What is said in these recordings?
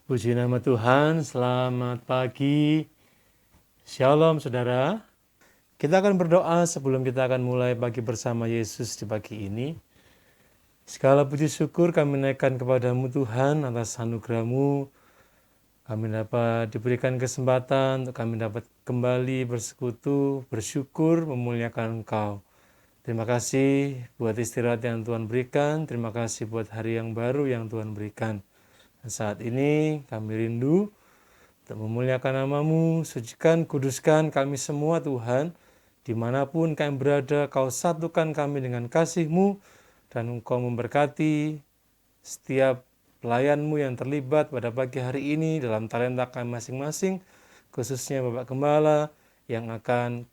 Puji nama Tuhan, selamat pagi. Shalom saudara. Kita akan berdoa sebelum kita akan mulai pagi bersama Yesus di pagi ini. Segala puji syukur kami naikkan kepadamu Tuhan atas anugerah-Mu. Kami dapat diberikan kesempatan untuk kami dapat kembali bersekutu, bersyukur, memuliakan Engkau. Terima kasih buat istirahat yang Tuhan berikan. Terima kasih buat hari yang baru yang Tuhan berikan. Dan saat ini kami rindu untuk memuliakan nama-Mu, sucikan, kuduskan kami semua Tuhan. Dimanapun kami berada, Kau satukan kami dengan kasih-Mu, dan Engkau memberkati setiap pelayan-Mu yang terlibat pada pagi hari ini dalam talenta kami masing-masing, khususnya Bapak Gembala yang akan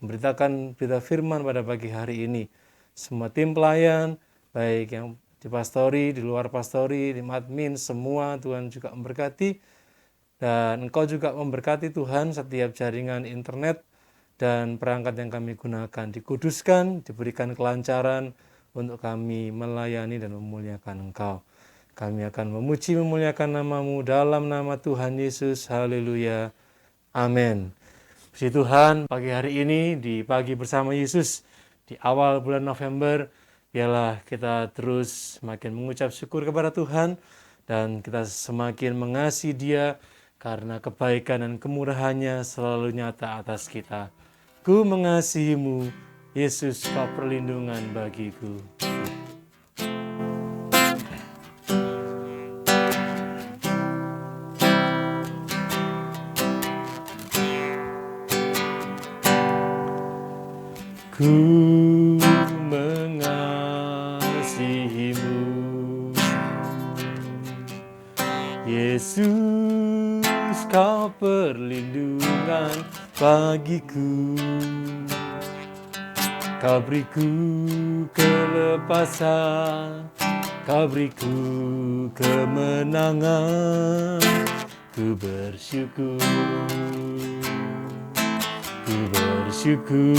memberitakan berita firman pada pagi hari ini. Semua tim pelayan, baik yang di pastori, di luar pastori, di admin, semua Tuhan juga memberkati. Dan Engkau juga memberkati Tuhan setiap jaringan internet dan perangkat yang kami gunakan. Dikuduskan, diberikan kelancaran untuk kami melayani dan memuliakan Engkau. Kami akan memuji memuliakan nama-Mu dalam nama Tuhan Yesus. Haleluya. Amin. Puji Tuhan, pagi hari ini di Pagi Bersama Yesus di awal bulan November, biarlah kita terus semakin mengucap syukur kepada Tuhan dan kita semakin mengasihi Dia karena kebaikan dan kemurahan-Nya selalu nyata atas kita. Ku mengasihi-Mu, Yesus, Kau perlindungan bagiku. Ku mengasihi-Mu, Yesus, Kau perlindungan bagiku. Kau beriku kelepasan, Kau beriku kemenangan. Ku bersyukur, ku bersyukur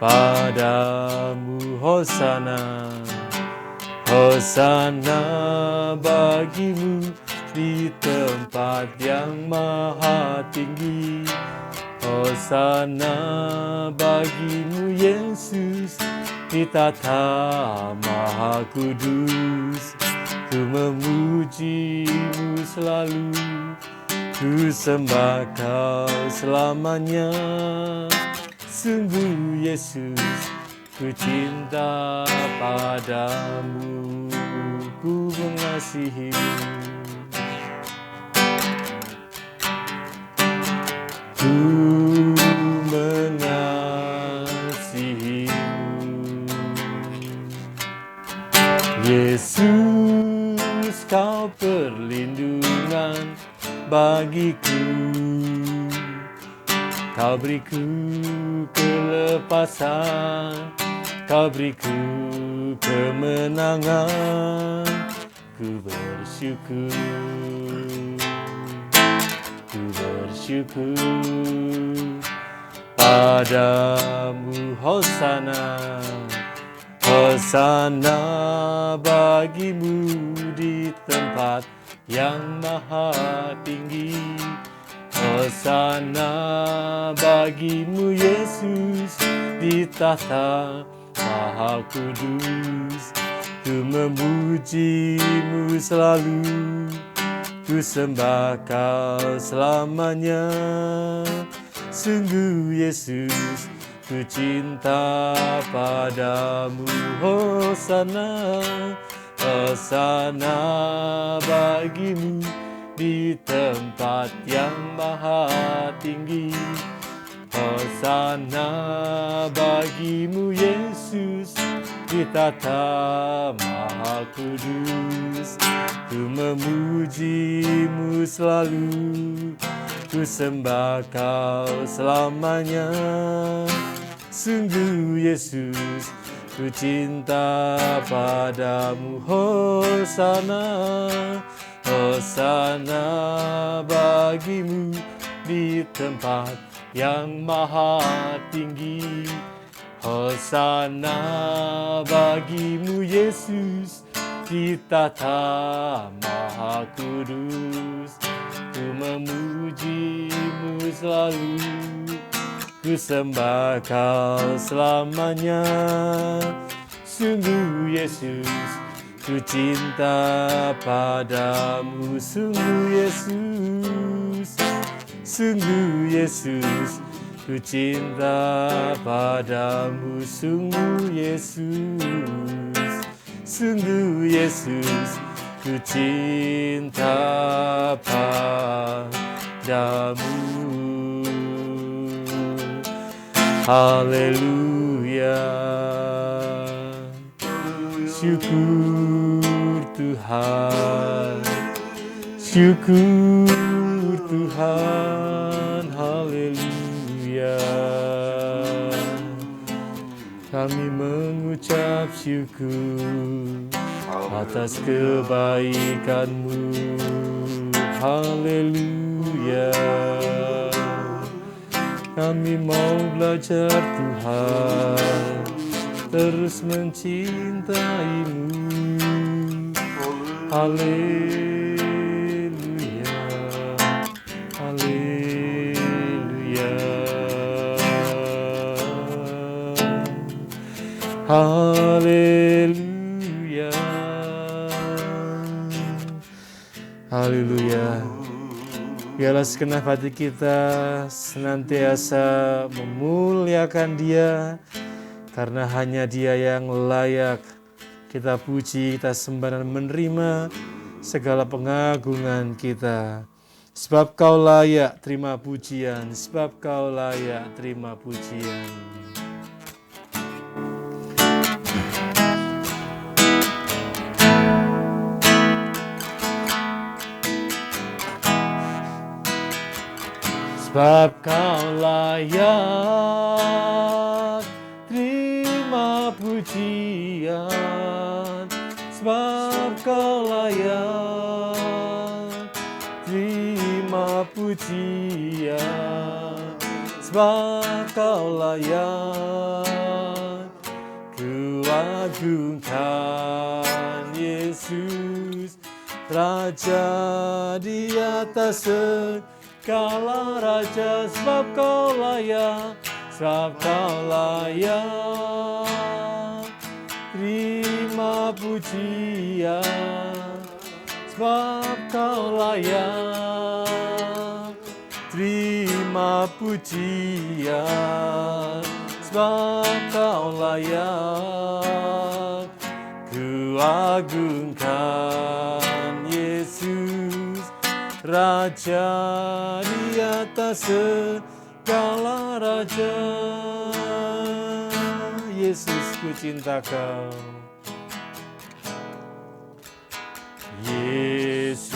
padamu. Hosana, Hosana bagimu di tempat yang maha tinggi. Hosana bagimu Yesus di tata maha kudus. Ku memuji-Mu selalu, ku sembah Kau selamanya. Sungguh Yesus, ku cinta padamu, ku mengasihi-Mu. Ku mengasihi-Mu. Yesus, Kau perlindungan bagiku. Kau beriku kelepasan, Kau beriku kemenangan. Ku bersyukur, ku bersyukur padamu. Hosana, Hosana bagimu di tempat yang maha tinggi. Hosana bagimu Yesus di tahta maha kudus. Ku memuji-Mu selalu, ku sembah Kau selamanya. Sungguh Yesus, ku cinta padamu. Hosana, Hosana bagimu di tempat yang maha tinggi. Hosana bagimu Yesus di tata maha kudus. Ku memuji-Mu selalu, ku sembah Kau selamanya. Sungguh Yesus, ku cinta padamu. Hosana, Hosana bagimu di tempat yang maha tinggi. Hosana bagimu Yesus di tata Maha Kudus. Ku memuji-Mu selalu, ku sembah Kau selamanya. Sungguh Yesus, ku cinta padamu. Sungguh Yesus, sungguh Yesus, ku cinta padamu. Sungguh Yesus, sungguh Yesus, ku cinta padamu. Haleluya. Syukur Tuhan, syukur Tuhan, haleluya. Kami mengucap syukur atas kebaikan-Mu, haleluya. Kami mau belajar Tuhan, terus mencintai-Mu, haleluya, haleluya, haleluya, haleluya. Biarlah segenap hati kita senantiasa memuliakan Dia, karena hanya Dia yang layak kita puji, kita sembah dan menerima segala pengagungan kita. Sebab Kau layak terima pujian, sebab Kau layak terima pujian. Sebab Kau layak terima pujian, sebab Kau layak terima pujian, sebab Kau layak. Ku agungkan Yesus, Raja di atas segala raja, sebab Kau layak, sebab Kau layak terima pujian, sebab Kau layak terima pujian, sebab Kau layak. Ku agungkan Yesus, Raja di atas segala raja. Yesus, ku cinta Kau. Yesus,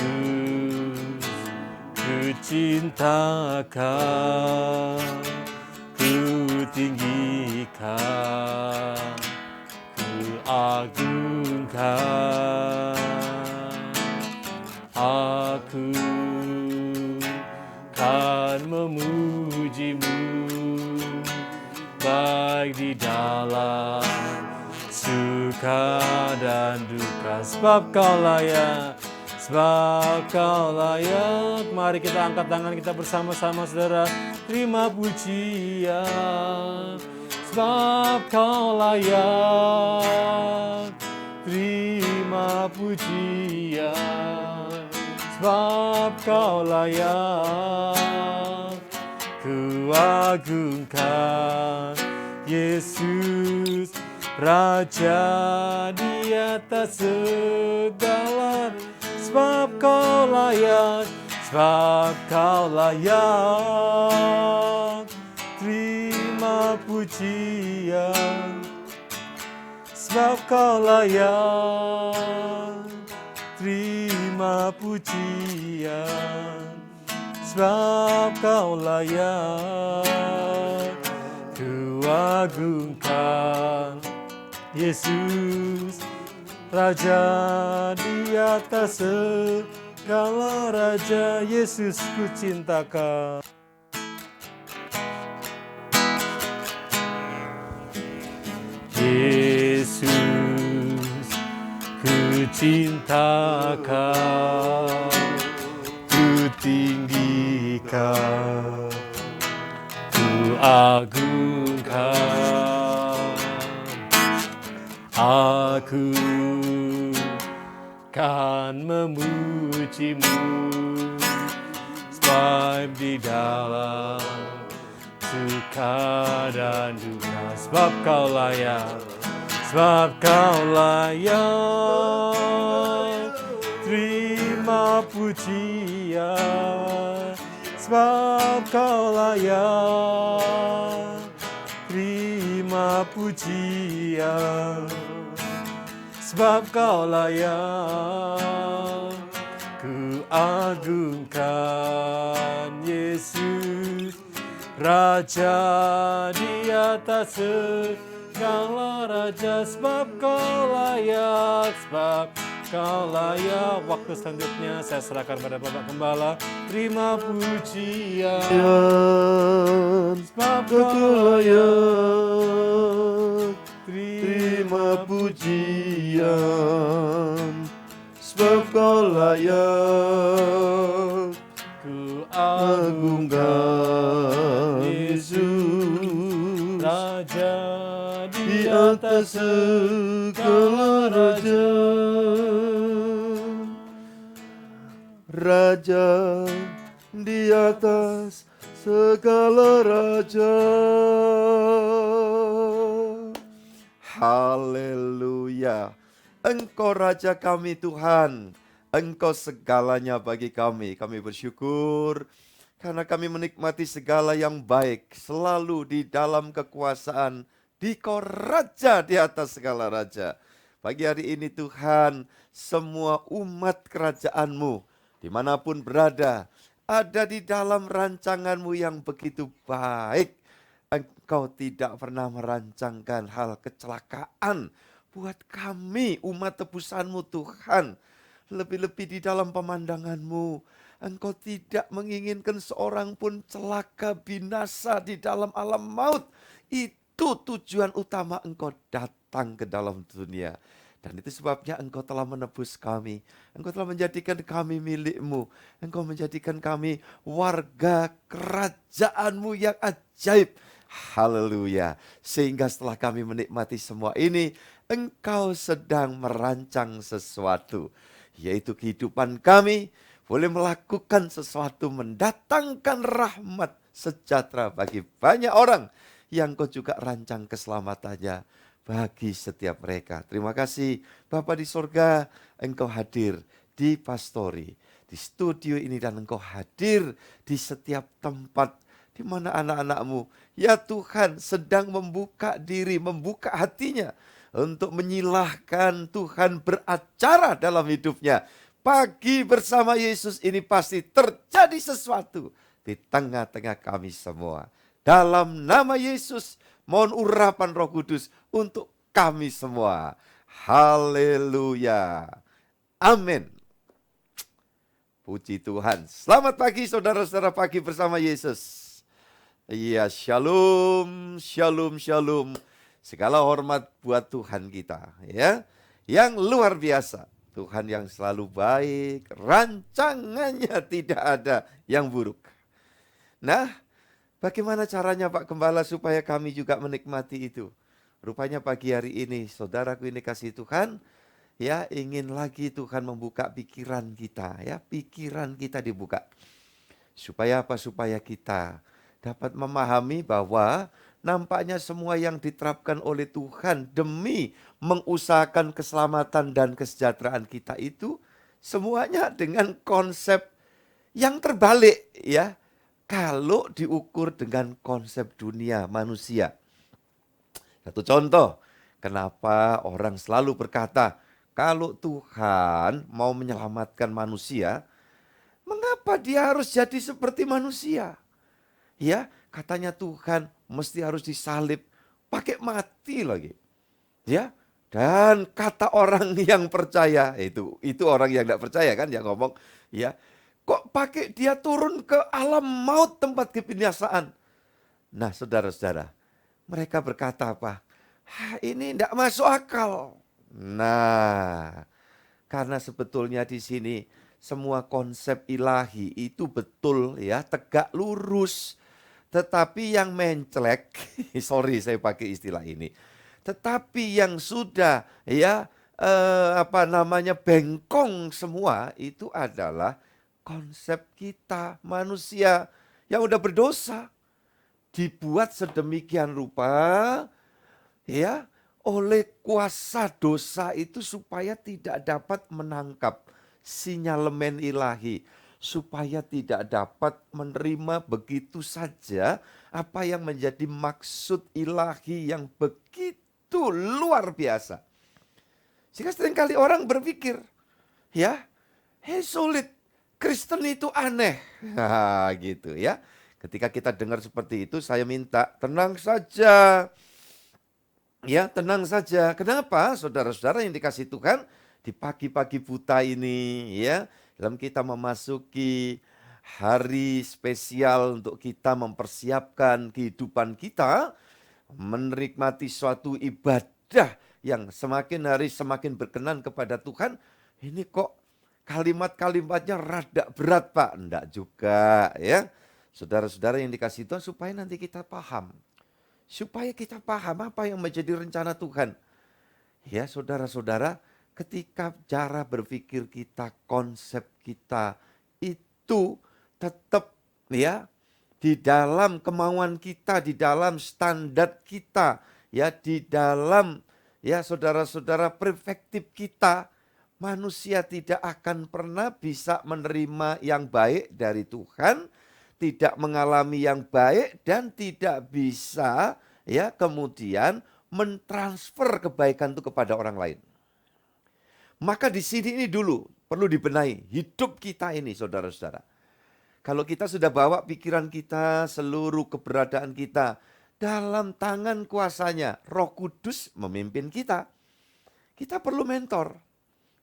ku cinta Kau, ku tinggikan, ku agungkan. Aku kan memuji-Mu, baik di dalam suka dan duka, sebab Kau layak, sebab Kau layak. Mari kita angkat tangan kita bersama-sama, saudara, terima pujian, sebab Kau layak terima pujian, sebab Kau layak. Ku agungkan Yesus, Raja di atas segala, sebab Kau layak, sebab Kau layak terima pujian, sebab Kau layak terima pujian, sebab Kau layak. Ku agungkan Yesus, Raja di atas segala raja. Yesus, ku cinta Kau. Yesus, ku cinta Kau ku tinggikan, ku agungkan. Aku kan memuji-Mu, sebab di dalam suka dan duka, sebab Kau layak, sebab Kau layak terima pujian, sebab Kau layak terima pujian, sebab Kau layak ku agungkan. Yesus Raja di atas segala raja, sebab Kau layak, sebab Kau layak. Waktu selanjutnya saya serahkan pada Bapak Gembala. Terima pujian, sebab Kau layak. Terima pujian, sebab Kau layak. Ku agungkan Yesus Raja di atas segala raja. Raja di atas segala raja. Haleluya. Engkau Raja kami Tuhan, Engkau segalanya bagi kami. Kami bersyukur karena kami menikmati segala yang baik, selalu di dalam kekuasaan di Kau Raja di atas segala raja. Pagi hari ini Tuhan, semua umat kerajaan-Mu dimanapun berada, ada di dalam rancangan-Mu yang begitu baik. Engkau tidak pernah merancangkan hal kecelakaan buat kami, umat tebusan-Mu Tuhan. Lebih-lebih di dalam pemandangan-Mu, Engkau tidak menginginkan seorang pun celaka binasa di dalam alam maut. Itu tujuan utama Engkau datang ke dalam dunia. Dan itu sebabnya Engkau telah menebus kami. Engkau telah menjadikan kami milik-Mu. Engkau menjadikan kami warga kerajaan-Mu yang ajaib. Haleluya. Sehingga setelah kami menikmati semua ini, Engkau sedang merancang sesuatu, yaitu kehidupan kami boleh melakukan sesuatu mendatangkan rahmat sejahtera bagi banyak orang yang Kau juga rancang keselamatannya bagi setiap mereka. Terima kasih Bapa di sorga, Engkau hadir di Pastori, di studio ini, dan Engkau hadir di setiap tempat di mana anak-anak-Mu, ya Tuhan, sedang membuka diri, membuka hatinya untuk menyilahkan Tuhan beracara dalam hidupnya. Pagi bersama Yesus ini pasti terjadi sesuatu di tengah-tengah kami semua. Dalam nama Yesus, mohon urapan Roh Kudus untuk kami semua. Haleluya. Amin. Puji Tuhan. Selamat pagi saudara-saudara, pagi bersama Yesus. Iya, shalom, shalom, shalom. Segala hormat buat Tuhan kita, ya. Yang luar biasa. Tuhan yang selalu baik, rancangannya tidak ada yang buruk. Nah, bagaimana caranya Pak Gembala supaya kami juga menikmati itu? Rupanya pagi hari ini, saudaraku ini kasih Tuhan, ya, ingin lagi Tuhan membuka pikiran kita, ya, pikiran kita dibuka. Supaya apa? Supaya kita dapat memahami bahwa nampaknya semua yang diterapkan oleh Tuhan demi mengusahakan keselamatan dan kesejahteraan kita itu semuanya dengan konsep yang terbalik, ya. Kalau diukur dengan konsep dunia manusia. Satu contoh, kenapa orang selalu berkata, kalau Tuhan mau menyelamatkan manusia, mengapa dia harus jadi seperti manusia? Ya, katanya Tuhan mesti harus disalib, pakai mati lagi. Ya, dan kata orang yang percaya, itu orang yang tidak percaya kan yang ngomong, ya, kok pakai dia turun ke alam maut, tempat kebinasaan. Nah, saudara-saudara, mereka berkata apa? Ini tidak masuk akal. Nah, Karena sebetulnya di sini semua konsep ilahi itu betul ya, tegak lurus. Tetapi yang menclek, sorry saya pakai istilah ini. Tetapi yang sudah ya bengkong semua itu adalah konsep kita manusia yang udah berdosa. Dibuat sedemikian rupa ya oleh kuasa dosa itu supaya tidak dapat menangkap sinyalemen ilahi, supaya tidak dapat menerima begitu saja apa yang menjadi maksud ilahi yang begitu luar biasa. Sehingga seringkali orang berpikir, ya, sulit, Kristen itu aneh. Gitu ya. Ketika kita dengar seperti itu, saya minta tenang saja. Ya, tenang saja. Kenapa? Saudara-saudara yang dikasih Tuhan, di pagi-pagi buta ini, ya, dalam kita memasuki hari spesial untuk kita mempersiapkan kehidupan kita, menikmati suatu ibadah yang semakin hari semakin berkenan kepada Tuhan, ini kok kalimat-kalimatnya rada berat, Pak. Enggak juga, ya. Saudara-saudara yang dikasih Tuhan supaya nanti kita paham. Supaya kita paham apa yang menjadi rencana Tuhan. Ya saudara-saudara, ketika cara berpikir kita, konsep kita itu tetap ya di dalam kemauan kita, di dalam standar kita, ya di dalam ya saudara-saudara perspektif kita, manusia tidak akan pernah bisa menerima yang baik dari Tuhan, tidak mengalami yang baik dan tidak bisa ya kemudian mentransfer kebaikan itu kepada orang lain. Maka di sini ini dulu perlu dibenahi hidup kita ini saudara-saudara. Kalau kita sudah bawa pikiran kita, seluruh keberadaan kita dalam tangan kuasanya, Roh Kudus memimpin kita. Kita perlu mentor.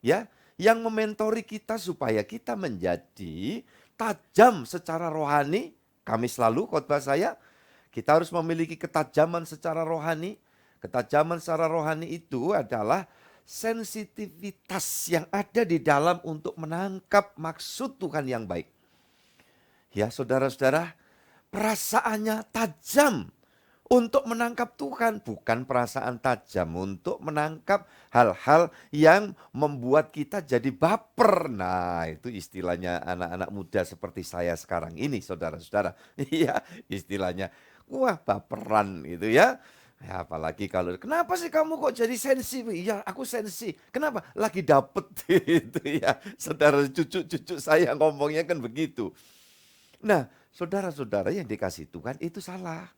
Ya, yang mementori kita supaya kita menjadi tajam secara rohani. Kamis lalu khotbah saya, kita harus memiliki ketajaman secara rohani. Ketajaman secara rohani itu adalah sensitivitas yang ada di dalam untuk menangkap maksud Tuhan yang baik. Ya saudara-saudara, perasaannya tajam untuk menangkap Tuhan, bukan perasaan tajam untuk menangkap hal-hal yang membuat kita jadi baper. Nah, itu istilahnya anak-anak muda seperti saya sekarang ini, saudara-saudara. Iya, istilahnya, wah baperan gitu ya. Ya, apalagi kalau, kenapa sih kamu kok jadi sensi? Iya, aku sensi. Kenapa? Lagi dapet gitu ya. Saudara cucu-cucu saya ngomongnya kan begitu. Nah, saudara-saudara yang dikasih Tuhan itu salah.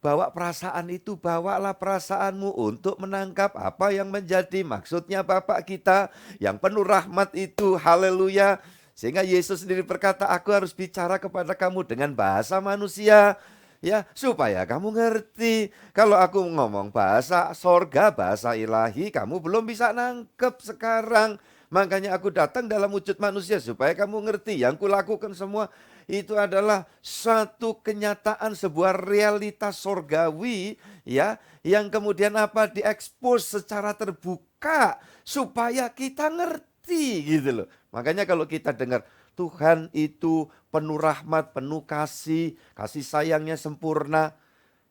Bawa perasaan itu, bawalah perasaanmu untuk menangkap apa yang menjadi maksudnya Bapa kita yang penuh rahmat itu, haleluya. Sehingga Yesus sendiri berkata, aku harus bicara kepada kamu dengan bahasa manusia, ya supaya kamu ngerti. Kalau aku ngomong bahasa sorga, bahasa ilahi, kamu belum bisa nangkep sekarang. Makanya aku datang dalam wujud manusia supaya kamu ngerti yang kulakukan semua itu adalah satu kenyataan, sebuah realitas sorgawi ya, yang kemudian diekspos secara terbuka supaya kita ngerti gitu loh. Makanya kalau kita dengar Tuhan itu penuh rahmat, penuh kasih, kasih sayangnya sempurna,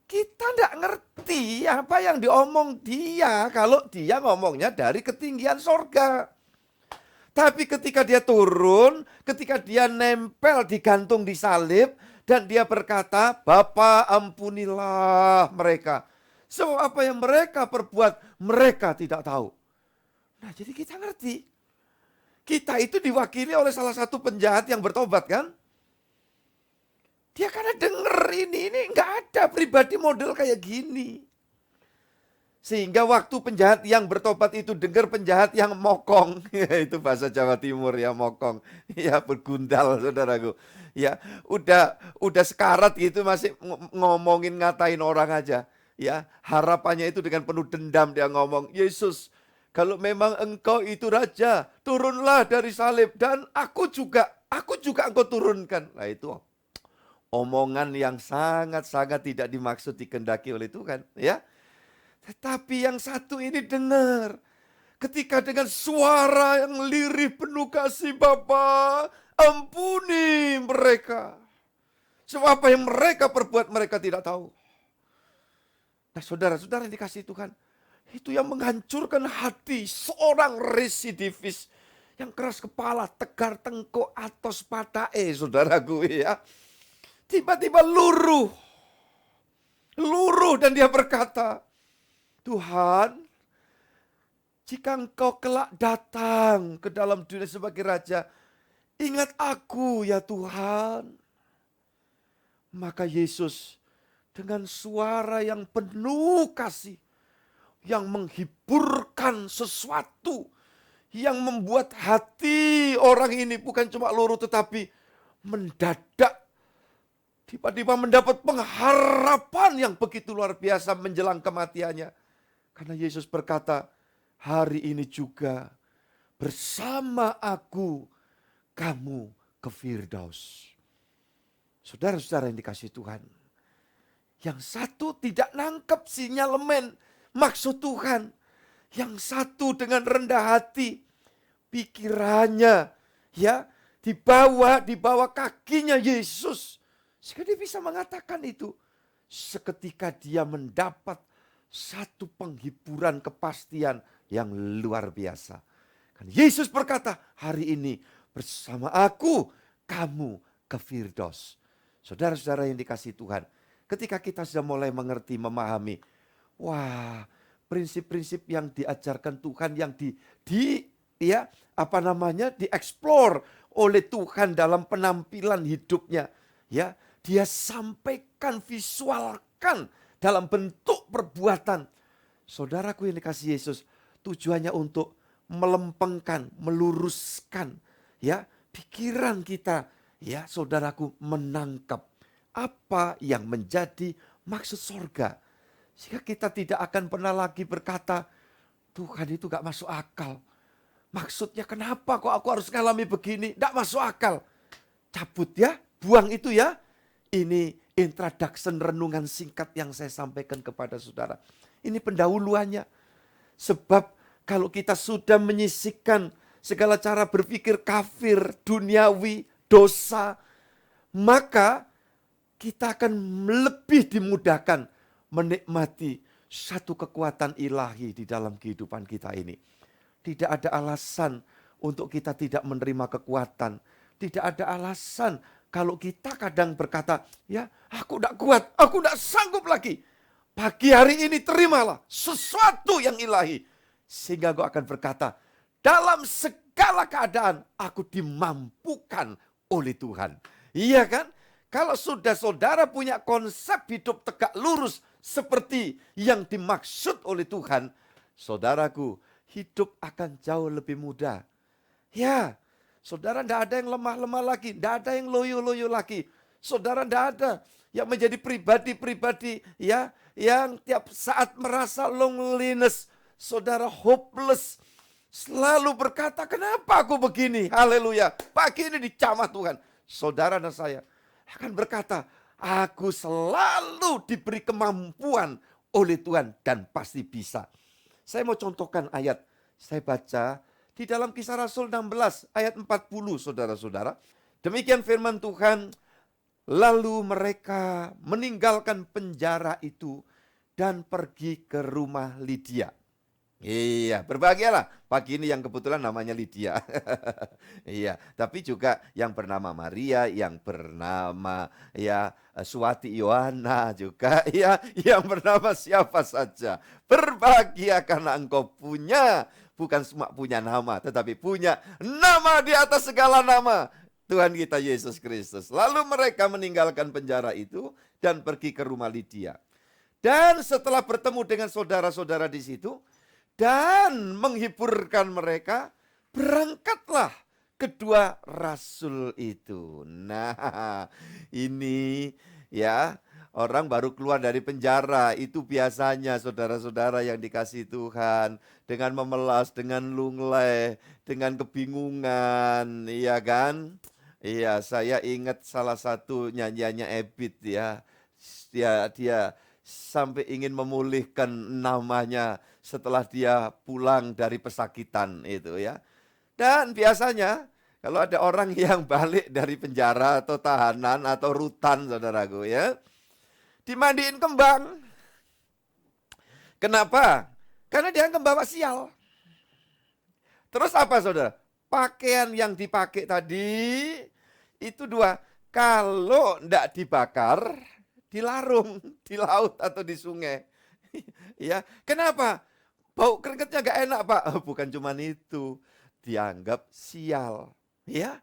kita enggak ngerti apa yang diomong dia kalau dia ngomongnya dari ketinggian sorga. Tapi ketika dia turun, ketika dia nempel digantung di salib, dan dia berkata, Bapa ampunilah mereka. So apa yang mereka perbuat, mereka tidak tahu. Nah jadi kita ngerti. Kita itu diwakili oleh salah satu penjahat yang bertobat kan. Dia karena denger ini nggak ada pribadi model kayak gini. Sehingga waktu penjahat yang bertobat itu dengar penjahat yang mokong, itu bahasa Jawa Timur ya, mokong, ya bergundal saudaraku, ya udah sekarat gitu masih ngomongin ngatain orang aja, ya harapannya itu dengan penuh dendam dia ngomong, Yesus kalau memang engkau itu raja, turunlah dari salib dan aku juga engkau turunkan. Nah itu omongan yang sangat-sangat tidak dimaksud dikehendaki oleh Tuhan, ya. Tetapi yang satu ini dengar. Ketika dengan suara yang lirih penuh kasih, Bapa, ampuni mereka. Sebab apa yang mereka perbuat mereka tidak tahu. Nah, saudara-saudara yang dikasihi Tuhan, itu yang menghancurkan hati seorang residivis yang keras kepala, tegar tengkuk, atos patae, saudaraku ya. Tiba-tiba luruh dan dia berkata, Tuhan, jika engkau kelak datang ke dalam dunia sebagai Raja, ingat aku ya Tuhan. Maka Yesus dengan suara yang penuh kasih, yang menghiburkan sesuatu, yang membuat hati orang ini bukan cuma luruh tetapi mendadak tiba-tiba mendapat pengharapan yang begitu luar biasa menjelang kematiannya. Karena Yesus berkata, hari ini juga bersama aku kamu ke Firdaus. Saudara-saudara yang dikasihi Tuhan, yang satu tidak nangkep sinyalemen maksud Tuhan, yang satu dengan rendah hati, pikirannya ya dibawa kakinya Yesus, sehingga dia bisa mengatakan itu. Seketika dia mendapat satu penghiburan kepastian yang luar biasa. Kan Yesus berkata, hari ini bersama aku kamu ke Firdaus. Saudara-saudara yang dikasihi Tuhan, ketika kita sudah mulai mengerti, memahami, wah, prinsip-prinsip yang diajarkan Tuhan yang dieksplor oleh Tuhan dalam penampilan hidupnya, ya, dia sampaikan, visualkan dalam bentuk perbuatan. Saudaraku yang dikasihi Yesus, tujuannya untuk melempengkan, meluruskan ya pikiran kita, ya saudaraku, menangkap apa yang menjadi maksud sorga. Sehingga kita tidak akan pernah lagi berkata, Tuhan itu gak masuk akal. Maksudnya kenapa kok aku harus ngalami begini? Gak masuk akal. Cabut ya, buang itu ya. Ini introduction renungan singkat yang saya sampaikan kepada saudara. Ini pendahuluannya. Sebab kalau kita sudah menyisihkan segala cara berpikir kafir, duniawi, dosa, maka kita akan lebih dimudahkan menikmati satu kekuatan ilahi di dalam kehidupan kita ini. Tidak ada alasan untuk kita tidak menerima kekuatan. Tidak ada alasan kalau kita kadang berkata, ya aku tidak kuat, aku tidak sanggup lagi. Pagi hari ini terimalah sesuatu yang ilahi. Sehingga kau akan berkata, dalam segala keadaan aku dimampukan oleh Tuhan. Iya kan? Kalau sudah saudara punya konsep hidup tegak lurus seperti yang dimaksud oleh Tuhan, saudaraku, hidup akan jauh lebih mudah. Ya, saudara tidak ada yang lemah-lemah lagi, tidak ada yang loyo-loyo lagi. Saudara tidak ada yang menjadi pribadi-pribadi ya yang tiap saat merasa loneliness, saudara hopeless, selalu berkata, kenapa aku begini? Haleluya. Pagi ini dicamah Tuhan. Saudara dan saya akan berkata, aku selalu diberi kemampuan oleh Tuhan dan pasti bisa. Saya mau contohkan ayat. Saya baca di dalam Kisah Rasul 16 ayat 40, saudara-saudara. Demikian firman Tuhan. Lalu mereka meninggalkan penjara itu dan pergi ke rumah Lydia. Iya, berbahagialah pagi ini yang kebetulan namanya Lydia. Iya, tapi juga yang bernama Maria, yang bernama ya Suwati Yohana juga, ya, yang bernama siapa saja. Berbahagia karena engkau punya, bukan cuma punya nama, tetapi punya nama di atas segala nama, Tuhan kita Yesus Kristus. Lalu mereka meninggalkan penjara itu dan pergi ke rumah Lydia. Dan setelah bertemu dengan saudara-saudara di situ dan menghiburkan mereka, berangkatlah kedua rasul itu. Nah, ini ya, orang baru keluar dari penjara itu biasanya saudara-saudara yang dikasihi Tuhan, dengan memelas, dengan lunglai, dengan kebingungan, iya kan? Iya, saya ingat salah satu nyanyiannya Ebit ya. Dia sampai ingin memulihkan namanya setelah dia pulang dari pesakitan itu ya. Dan biasanya kalau ada orang yang balik dari penjara atau tahanan atau rutan saudaraku ya, dimandiin kembang. Kenapa? Karena dia membawa sial. Terus apa saudara? Pakaian yang dipakai tadi itu dua. Kalau tidak dibakar, dilarung di laut atau di sungai. Ya, kenapa? Bau keringetnya gak enak Pak. Oh, bukan cuma itu, dianggap sial. Ya,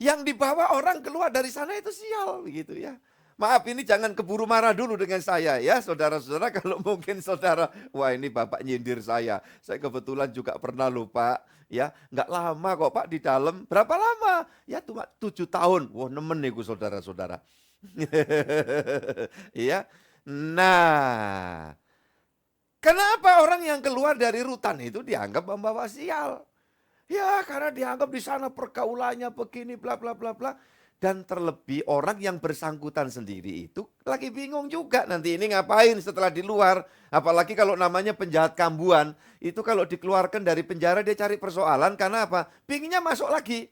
yang dibawa orang keluar dari sana itu sial, begitu ya. Maaf, ini jangan keburu marah dulu dengan saya ya, saudara-saudara. Kalau mungkin saudara, wah ini Bapak nyindir saya. Saya kebetulan juga pernah lupa, ya. Nggak lama kok Pak di dalam. Berapa lama? Ya cuma 7 tahun. Wah nemen nih saudara-saudara. Iya. Nah, kenapa orang yang keluar dari rutan itu dianggap membawa sial? Ya karena dianggap di sana pergaulannya begini bla bla bla bla. Dan terlebih orang yang bersangkutan sendiri itu lagi bingung juga nanti ini ngapain setelah di luar. Apalagi kalau namanya penjahat kambuan, itu kalau dikeluarkan dari penjara dia cari persoalan karena apa? Pinginnya masuk lagi.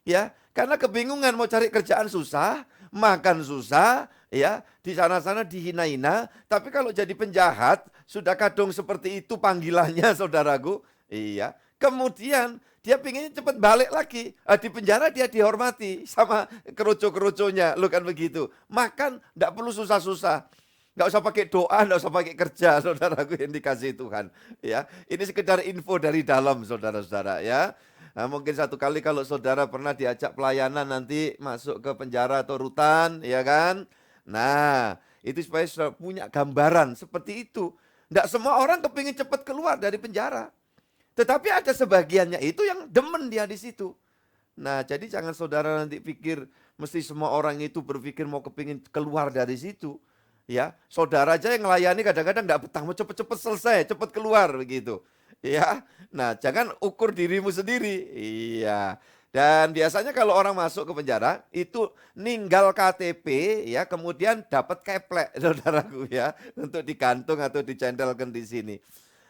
Ya, karena kebingungan mau cari kerjaan susah, makan susah, ya, di sana-sana dihina-hina, tapi kalau jadi penjahat sudah kadung seperti itu panggilannya saudaraku. Iya. Kemudian dia pinginnya cepat balik lagi. Di penjara dia dihormati sama kerucu-kerucunya. Lu kan begitu. Makan enggak perlu susah-susah. Enggak usah pakai doa, enggak usah pakai kerja, saudaraku yang dikasih Tuhan. Ya, ini sekedar info dari dalam, saudara-saudara ya. Nah, mungkin satu kali kalau saudara pernah diajak pelayanan nanti masuk ke penjara atau rutan, ya kan? Nah, itu supaya saudara punya gambaran seperti itu. Enggak semua orang kepingin cepat keluar dari penjara. Tetapi ada sebagiannya itu yang demen dia di situ. Nah, jadi jangan saudara nanti pikir mesti semua orang itu berpikir mau kepingin keluar dari situ. Ya, saudara aja yang melayani kadang-kadang enggak betah, mau cepet-cepet selesai, cepet keluar begitu. Ya, nah jangan ukur dirimu sendiri. Iya. Dan biasanya kalau orang masuk ke penjara itu ninggal KTP ya, kemudian dapat keplek saudaraku ya, untuk digantung atau dicendelkan di sini.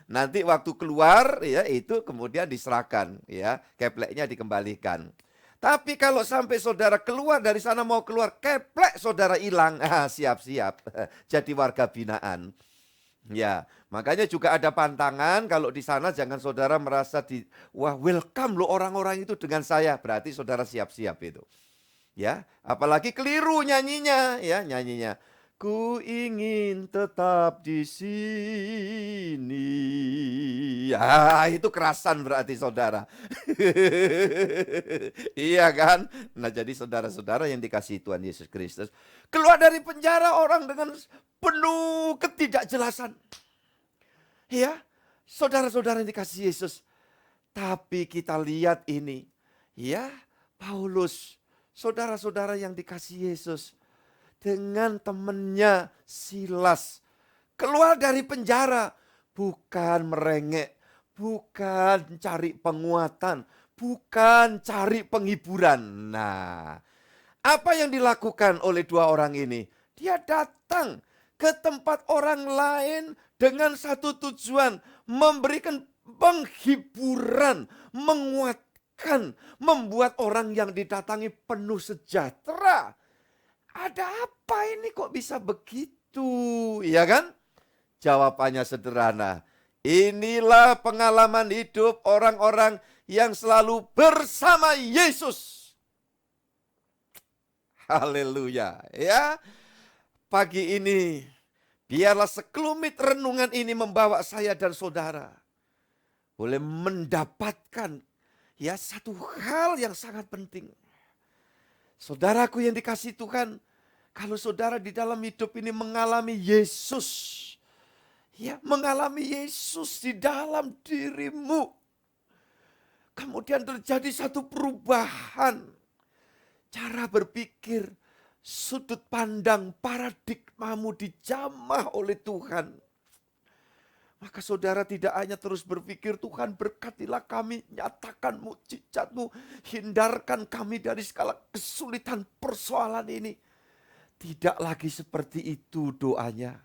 Nanti waktu keluar ya itu kemudian diserahkan ya, kepleknya dikembalikan. Tapi kalau sampai saudara keluar dari sana mau keluar keplek saudara hilang, siap-siap jadi warga binaan. Ya, makanya juga ada pantangan kalau di sana jangan saudara merasa wah welcome loh orang-orang itu dengan saya, berarti saudara siap-siap itu. Ya, apalagi keliru nyanyinya ya, nyanyinya. Ku ingin tetap di sini. Ya, itu kerasan berarti saudara. Iya kan? Nah, jadi saudara-saudara yang dikasihi Tuhan Yesus Kristus, keluar dari penjara orang dengan penuh ketidakjelasan. Ya, saudara-saudara yang dikasihi Yesus. Tapi kita lihat ini, ya, Paulus, saudara-saudara yang dikasihi Yesus, dengan temannya Silas keluar dari penjara, bukan merengek, bukan cari penguatan, bukan cari penghiburan. Nah, apa yang dilakukan oleh dua orang ini? Dia datang ke tempat orang lain dengan satu tujuan, memberikan penghiburan, menguatkan, membuat orang yang didatangi penuh sejahtera. Ada apa ini kok bisa begitu, ya kan? Jawabannya sederhana. Inilah pengalaman hidup orang-orang yang selalu bersama Yesus. Haleluya, ya. Pagi ini biarlah sekelumit renungan ini membawa saya dan saudara boleh mendapatkan ya satu hal yang sangat penting. Saudaraku yang dikasihi Tuhan, kalau saudara di dalam hidup ini mengalami Yesus, ya mengalami Yesus di dalam dirimu, kemudian terjadi satu perubahan cara berpikir, sudut pandang, paradigmamu dijamah oleh Tuhan. Maka saudara tidak hanya terus berpikir, Tuhan berkatilah kami, nyatakan mukjizat-Mu, hindarkan kami dari segala kesulitan persoalan ini. Tidak lagi seperti itu doanya.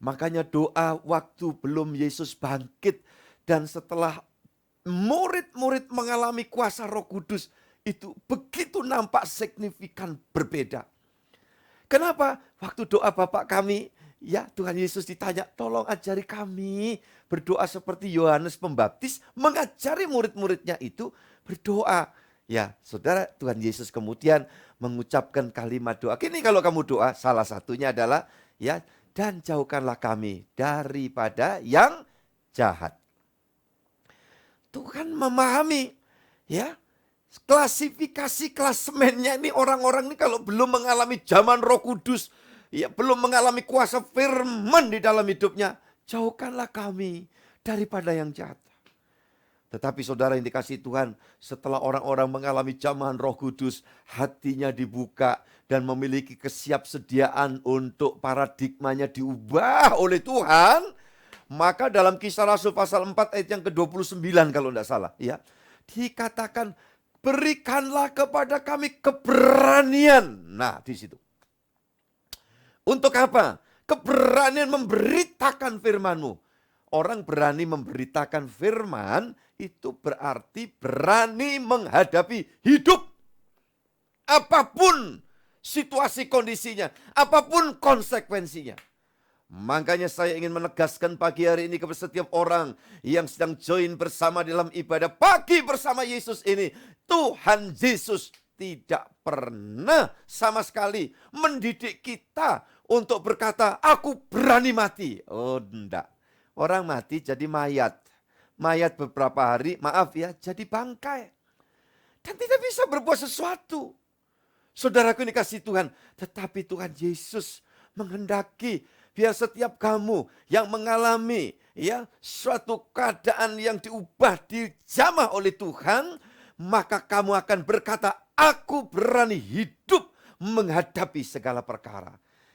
Makanya doa waktu belum Yesus bangkit dan setelah murid-murid mengalami kuasa Roh Kudus, itu begitu nampak signifikan berbeda. Kenapa? Waktu doa Bapa kami, ya Tuhan Yesus ditanya, tolong ajari kami berdoa seperti Yohanes Pembaptis mengajari murid-muridnya itu berdoa. Ya, saudara, Tuhan Yesus kemudian mengucapkan kalimat doa. Kini kalau kamu doa, salah satunya adalah, ya, dan jauhkanlah kami daripada yang jahat. Tuhan memahami, ya, klasifikasi klasemennya ini orang-orang ini kalau belum mengalami zaman Roh Kudus, ya, belum mengalami kuasa firman di dalam hidupnya, jauhkanlah kami daripada yang jahat. Tetapi saudara yang dikasihi Tuhan, setelah orang-orang mengalami zaman Roh Kudus, hatinya dibuka dan memiliki kesiapsediaan untuk paradigmanya diubah oleh Tuhan, maka dalam Kisah Rasul pasal 4 ayat yang ke-29 kalau tidak salah, ya, dikatakan berikanlah kepada kami keberanian. Nah, di situ. Untuk apa? Keberanian memberitakan firman-Mu. Orang berani memberitakan firman itu berarti berani menghadapi hidup. Apapun situasi kondisinya, apapun konsekuensinya. Makanya saya ingin menegaskan pagi hari ini kepada setiap orang yang sedang join bersama dalam ibadah pagi bersama Yesus ini. Tuhan Yesus tidak pernah sama sekali mendidik kita untuk berkata, aku berani mati. Oh, enggak. Orang mati jadi mayat. Mayat beberapa hari, maaf ya, jadi bangkai. Dan tidak bisa berbuat sesuatu. Saudaraku ini kasih Tuhan. Tetapi Tuhan Yesus menghendaki biar setiap kamu yang mengalami, ya, suatu keadaan yang diubah, dijamah oleh Tuhan, maka kamu akan berkata, aku berani hidup menghadapi segala perkara.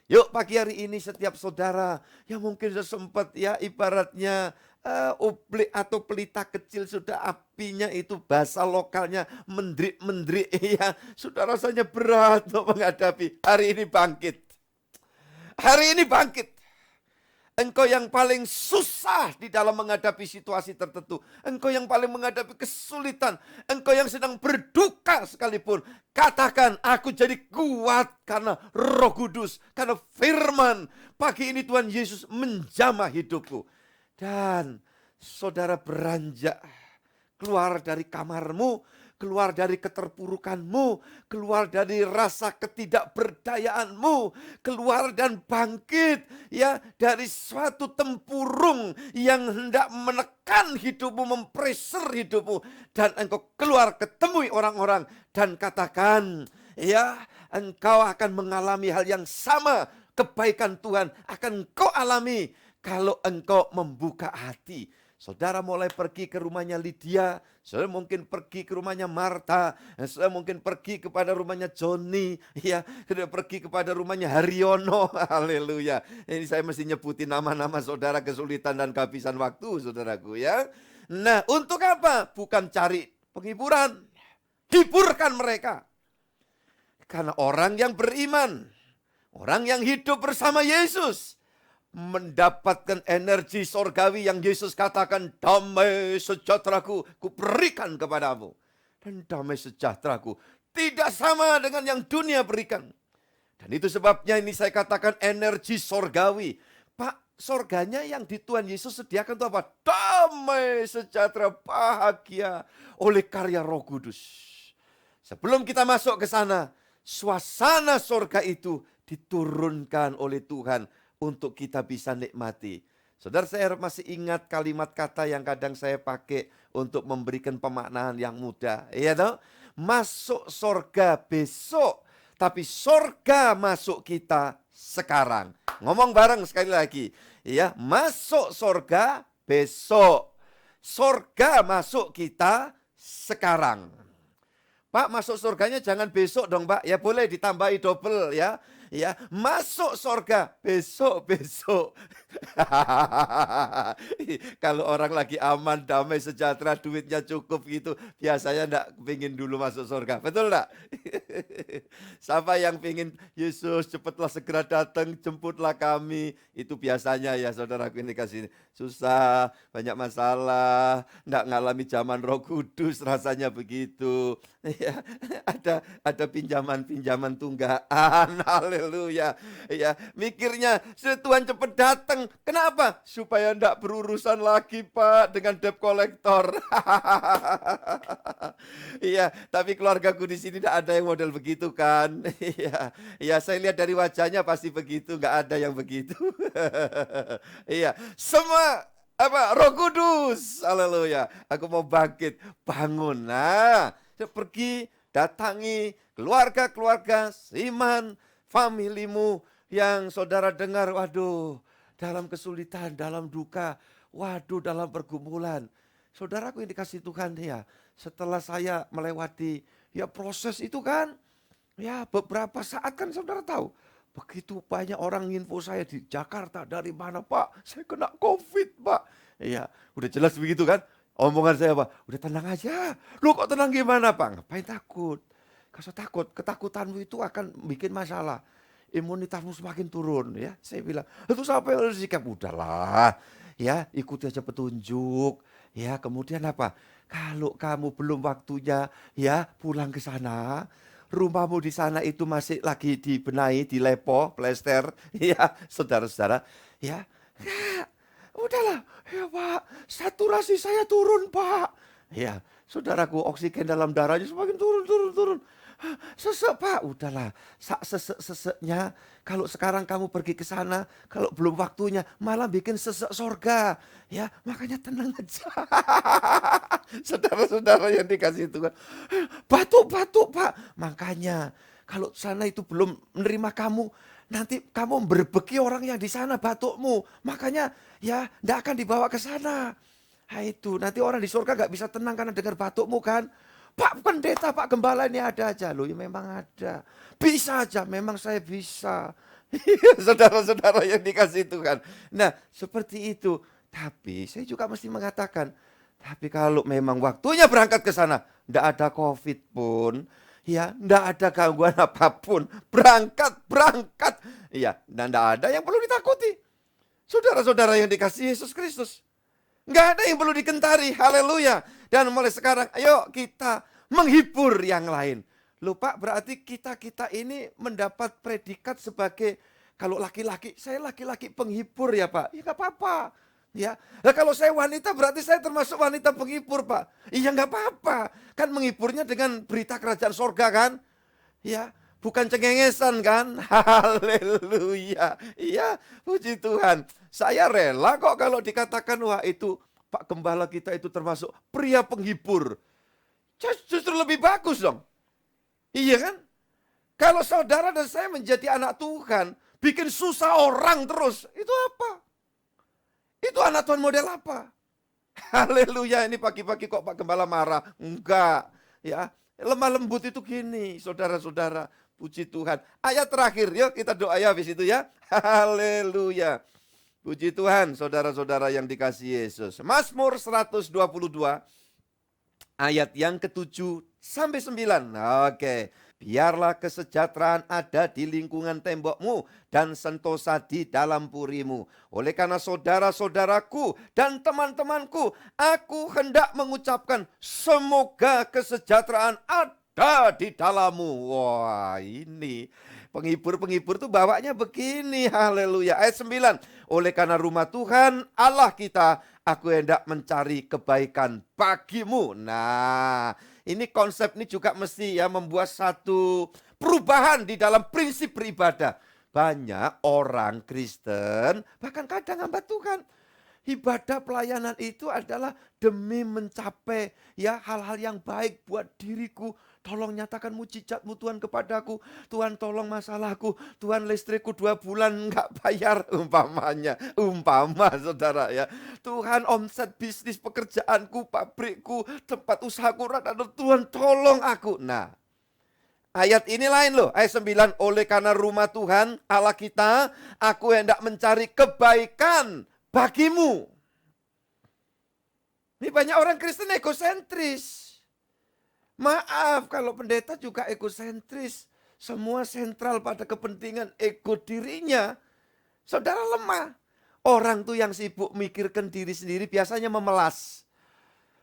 Yuk pagi hari ini setiap saudara yang mungkin sudah sempat, ya, ibaratnya ublik atau pelita kecil sudah apinya itu bahasa lokalnya mendrik-mendrik, ya, sudah rasanya berat untuk menghadapi. Hari ini bangkit. Hari ini bangkit. Engkau yang paling susah di dalam menghadapi situasi tertentu. Engkau yang paling menghadapi kesulitan. Engkau yang sedang berduka sekalipun. Katakan, aku jadi kuat karena Roh Kudus. Karena firman. Pagi ini Tuhan Yesus menjamah hidupku. Dan saudara beranjak keluar dari kamarmu, keluar dari keterpurukanmu, keluar dari rasa ketidakberdayaanmu, keluar dan bangkit, ya, dari suatu tempurung yang hendak menekan hidupmu, mempreser hidupmu, dan engkau keluar ketemui orang-orang dan katakan, ya, engkau akan mengalami hal yang sama, kebaikan Tuhan akan engkau alami kalau engkau membuka hati. Saudara mulai pergi ke rumahnya Lydia, saudara mungkin pergi ke rumahnya Marta, saudara mungkin pergi kepada rumahnya Joni, ya, saudara pergi kepada rumahnya Haryono, haleluya. Ini saya mesti nyebutin nama-nama saudara kesulitan dan kehabisan waktu, saudaraku, ya. Nah, untuk apa? Bukan cari penghiburan, hiburkan mereka. Karena orang yang beriman, orang yang hidup bersama Yesus, mendapatkan energi sorgawi yang Yesus katakan, damai sejahteraku ku berikan kepadamu. Dan damai sejahteraku tidak sama dengan yang dunia berikan. Dan itu sebabnya ini saya katakan energi sorgawi. Pak, sorganya yang di Tuhan Yesus sediakan itu apa? Damai sejahtera, bahagia oleh karya Roh Kudus. Sebelum kita masuk ke sana, suasana sorga itu diturunkan oleh Tuhan untuk kita bisa nikmati. Saudara, saya masih ingat kalimat kata yang kadang saya pakai untuk memberikan pemaknaan yang mudah. Iya toh? Masuk sorga besok, tapi sorga masuk kita sekarang. Ngomong bareng sekali lagi. Ya, masuk sorga besok. Sorga masuk kita sekarang. Pak, masuk surganya jangan besok dong, Pak. Ya boleh ditambahi double, ya. Ya, masuk surga besok-besok. Kalau orang lagi aman, damai, sejahtera, duitnya cukup gitu, biasanya enggak pingin dulu masuk surga. Betul enggak? Siapa yang pingin Yesus cepatlah segera datang, jemputlah kami. Itu biasanya ya saudaraku ini kasih susah, banyak masalah, enggak ngalami zaman Roh Kudus, rasanya begitu. Ya, ada pinjaman-pinjaman tunggaan. Haleluya. Ya, mikirnya Tuhan cepat datang. Kenapa? Supaya enggak berurusan lagi, Pak, dengan debt collector. Iya, tapi keluargaku di sini tidak ada yang model begitu kan. Iya, iya, saya lihat dari wajahnya pasti begitu, enggak ada yang begitu. Iya, semua apa? Roh Kudus. Haleluya. Aku mau bangkit, bangun. Nah, pergi datangi keluarga-keluarga seiman, familimu yang saudara dengar, waduh, dalam kesulitan, dalam duka, waduh, dalam pergumulan. Saudaraku yang dikasih Tuhan ya, setelah saya melewati ya proses itu kan, ya beberapa saat kan saudara tahu, begitu banyak orang info saya di Jakarta, dari mana Pak? Saya kena COVID Pak. Iya, udah jelas begitu kan? Omongan saya Pak, udah tenang aja. Lu kok tenang gimana Pak? Ngapain takut? Kalau takut, ketakutanmu itu akan bikin masalah. Imunitasmu semakin turun ya. Saya bilang, itu siapa yang harus sikap? Udahlah, ya ikuti aja petunjuk. Ya kemudian apa? Kalau kamu belum waktunya ya pulang ke sana, rumahmu di sana itu masih lagi dibenahi, dilepo, plester, ya saudara-saudara, ya, ya udahlah, ya Pak, saturasi saya turun Pak. Ya, saudaraku oksigen dalam darahnya semakin turun. Sesek Pak, udahlah. Sesek-seseknya, kalau sekarang kamu pergi ke sana, kalau belum waktunya, malah bikin sesek sorga. Ya, makanya tenang aja. Saudara-saudara yang dikasih Tuhan, batuk-batuk Pak. Makanya, kalau sana itu belum menerima kamu, nanti kamu berbeki orang yang di sana batukmu. Makanya, ya, tidak akan dibawa ke sana. Nah itu, nanti orang di surga gak bisa tenang karena dengar batukmu kan. Pak pendeta, Pak gembala ini ada aja. Loh ya memang ada. Bisa aja, memang saya bisa. Saudara-saudara yang dikasih Tuhan. Nah seperti itu. Tapi saya juga mesti mengatakan, tapi kalau memang waktunya berangkat ke sana, tidak ada COVID pun, ya tidak ada gangguan apapun, berangkat. Ya, dan tidak ada yang perlu ditakuti. Saudara-saudara yang dikasih Yesus Kristus. Nggak ada yang perlu dikentari, haleluya. Dan mulai sekarang, ayo kita menghibur yang lain. Loh Pak, berarti kita ini mendapat predikat sebagai, kalau laki-laki, saya laki-laki penghibur ya Pak. Ya nggak apa-apa. Ya, nah, kalau saya wanita berarti saya termasuk wanita penghibur Pak. Iya nggak apa-apa. Kan menghiburnya dengan berita kerajaan sorga kan. Ya, bukan cengengesan kan? Haleluya. Iya, puji Tuhan. Saya rela kok kalau dikatakan, wah itu Pak Gembala kita itu termasuk pria penghibur. Justru lebih bagus dong. Iya kan? Kalau saudara dan saya menjadi anak Tuhan, bikin susah orang terus, itu apa? Itu anak Tuhan model apa? Haleluya, ini pagi-pagi kok Pak Gembala marah? Enggak. Ya, lemah lembut itu gini, saudara-saudara. Puji Tuhan. Ayat terakhir, yuk kita doa ya habis itu ya. Haleluya. Puji Tuhan, saudara-saudara yang dikasihi Yesus. Mazmur 122 ayat yang ke-7 sampai 9. Oke. Biarlah kesejahteraan ada di lingkungan tembokmu dan sentosa di dalam purimu. Oleh karena saudara-saudaraku dan teman-temanku, aku hendak mengucapkan semoga kesejahteraan ada di dalammu. Wah, ini penghibur-penghibur tuh bawanya begini, haleluya. Ayat 9, oleh karena rumah Tuhan Allah kita, aku hendak mencari kebaikan bagimu. Nah, ini konsep ini juga mesti ya membuat satu perubahan di dalam prinsip beribadah. Banyak orang Kristen bahkan kadang hamba Tuhan, ibadah pelayanan itu adalah demi mencapai ya hal-hal yang baik buat diriku. Tolong nyatakan mujizatmu Tuhan kepadaku. Tuhan tolong masalahku. Tuhan listrikku 2 bulan enggak bayar. Umpama saudara ya. Tuhan omset bisnis pekerjaanku, pabrikku, tempat usahaku. Tuhan tolong aku. Nah, Ayat ini lain loh, ayat 9. Oleh karena rumah Tuhan Allah kita, aku hendak mencari kebaikan bagimu. Ini banyak orang Kristen egosentris. Maaf kalau pendeta juga egosentris. Semua sentral pada kepentingan ego dirinya. Saudara lemah. Orang tuh yang sibuk mikirkan diri sendiri biasanya memelas.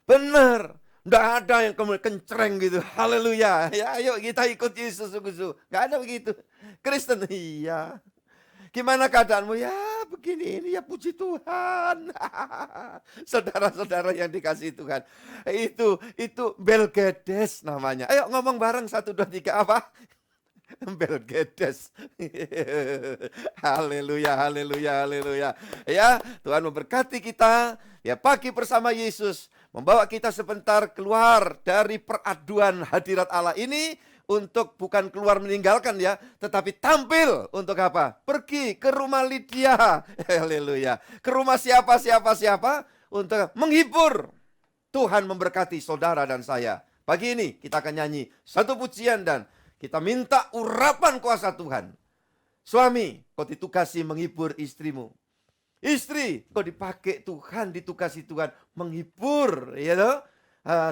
Benar. Nggak ada yang kemudian kencreng gitu. Haleluya. Ya, ayo kita ikut Yesus sungguh-sungguh. Nggak ada begitu. Kristen, iya. Gimana keadaanmu? Ya begini ini ya, puji Tuhan. Saudara-saudara yang dikasih Tuhan. Itu Belgedes namanya. Ayo ngomong bareng 1, 2, 3 apa? Belgedes. Haleluya, haleluya, haleluya. Ya, Tuhan memberkati kita. Ya, pagi bersama Yesus membawa kita sebentar keluar dari peraduan hadirat Allah ini untuk bukan keluar meninggalkan ya, tetapi tampil untuk apa? Pergi ke rumah Lydia. Haleluya. Ke rumah siapa? Untuk menghibur. Tuhan memberkati saudara dan saya. Pagi ini kita akan nyanyi satu pujian dan kita minta urapan kuasa Tuhan. Suami, kau ditugasi menghibur istrimu. Istri, kau dipakai Tuhan, ditugasi Tuhan menghibur, ya toh?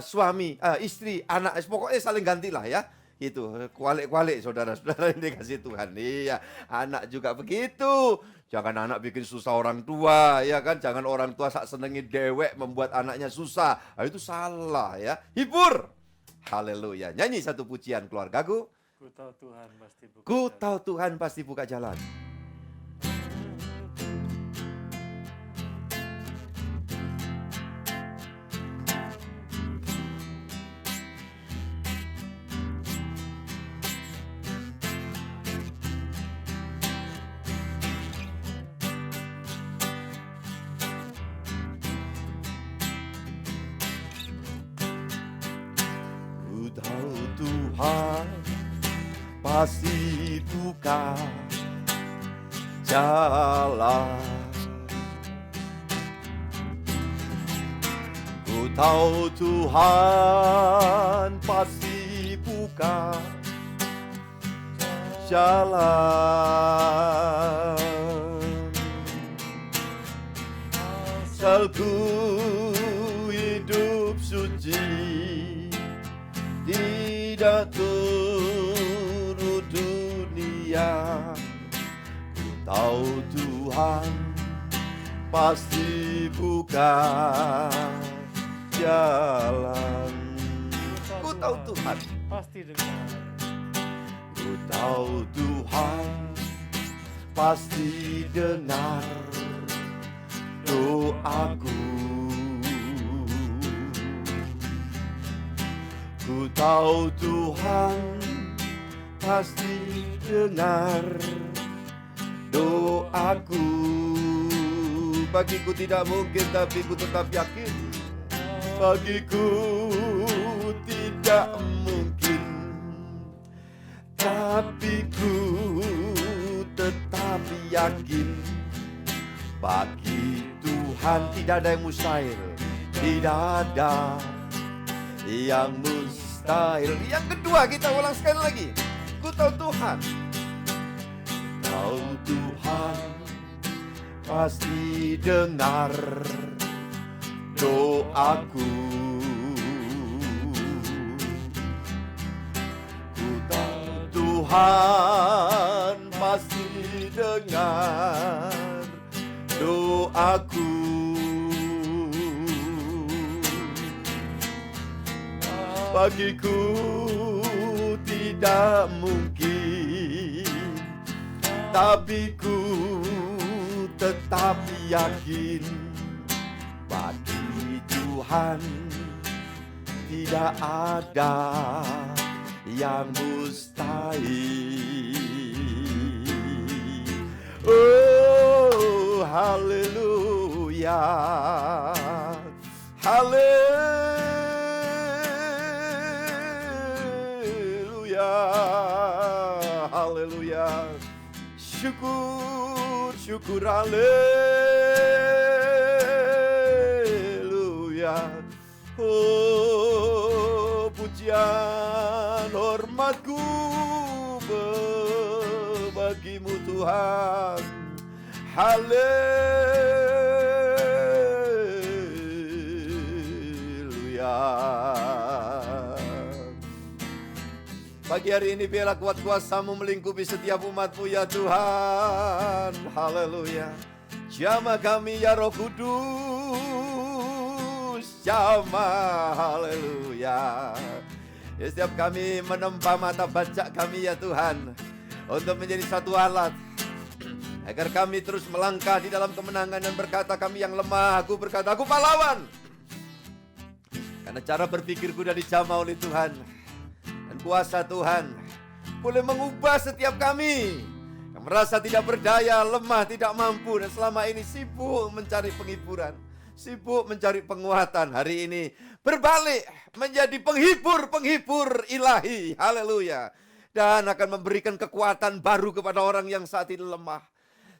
Suami, istri, anak, pokoknya saling gantilah ya. Itu kualik-kualik saudara-saudara yang dikasih Tuhan. Iya, anak juga begitu. Jangan anak bikin susah orang tua, ya kan? Jangan orang tua sak senengi dewek membuat anaknya susah. Itu salah ya. Hibur. Haleluya. Nyanyi satu pujian keluargaku. Ku tahu Tuhan pasti buka Ku jalan. tahu Tuhan pasti buka jalan. Ku tahu Tuhan pasti buka jalan. Ku tahu Tuhan pasti buka jalan. Asal ku hidup suci, tidak turut dunia. Ku tahu Tuhan pasti buka jalan. Ku tahu Tuhan pasti dengar. Ku tahu Tuhan pasti dengar doaku. Ku tahu Tuhan pasti dengar doaku. Bagiku tidak mungkin tapi ku tetap yakin. Bagiku tidak mungkin tapi ku tetap yakin. Bagi Tuhan tidak ada yang mustahil. Tidak ada yang mustahil. Yang kedua kita ulang sekali lagi. Ku tahu Tuhan. Tahu Tuhan pasti dengar doaku. Ku tahu Tuhan pasti dengar doaku. Bagiku tidak mungkin, tapi ku tetap yakin. Bagi Tuhan tidak ada yang mustahil. Oh, haleluya, haleluya, haleluya. Syukur, syukur, haleluya. Oh, pujian hormatku Tuhan. Haleluya. Pagi hari ini biarlah kuat kuasa-Mu melingkupi setiap umat-Mu ya Tuhan. Haleluya. Jamah kami ya Roh Kudus. Jamah, haleluya. Ya, setiap kami menempa mata baca kami ya Tuhan, untuk menjadi satu alat agar kami terus melangkah di dalam kemenangan dan berkata kami yang lemah, aku berkata aku pahlawan. Karena cara berpikirku sudah dijamah oleh Tuhan. Dan kuasa Tuhan boleh mengubah setiap kami yang merasa tidak berdaya, lemah, tidak mampu, dan selama ini sibuk mencari penghiburan, sibuk mencari penguatan. Hari ini berbalik menjadi penghibur ilahi. Haleluya. Dan akan memberikan kekuatan baru kepada orang yang saat ini lemah.